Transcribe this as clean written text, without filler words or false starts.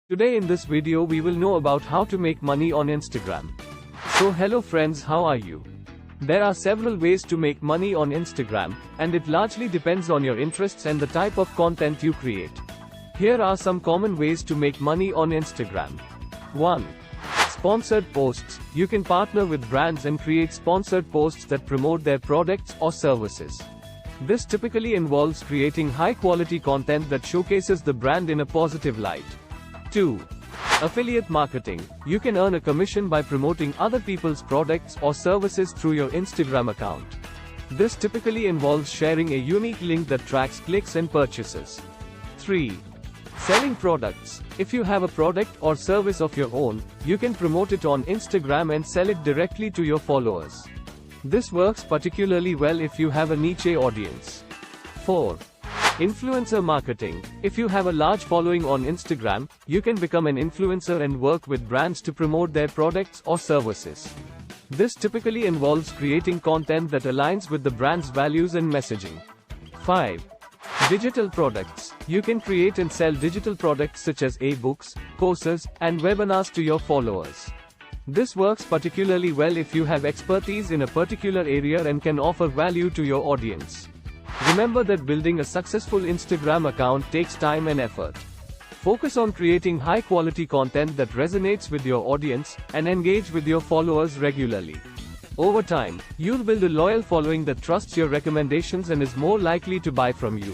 Today in this video we will know about how to make money on Instagram. So hello friends, how are you? There are several ways to make money on Instagram, and it largely depends on your interests and the type of content you create. Here are some common ways to make money on Instagram. 1. Sponsored posts. You can partner with brands and create sponsored posts that promote their products or services. This typically involves creating high-quality content that showcases the brand in a positive light. 2. Affiliate marketing. You can earn a commission by promoting other people's products or services through your Instagram account. This typically involves sharing a unique link that tracks clicks and purchases. 3. Selling products. If you have a product or service of your own, you can promote it on Instagram and sell it directly to your followers. This works particularly well if you have a niche audience. 4. Influencer marketing. If you have a large following on Instagram, you can become an influencer and work with brands to promote their products or services. This typically involves creating content that aligns with the brand's values and messaging. 5. Digital products. You can create and sell digital products such as e-books, courses, and webinars to your followers. This works particularly well if you have expertise in a particular area and can offer value to your audience. Remember that building a successful Instagram account takes time and effort. Focus on creating high-quality content that resonates with your audience, and engage with your followers regularly. Over time, you'll build a loyal following that trusts your recommendations and is more likely to buy from you.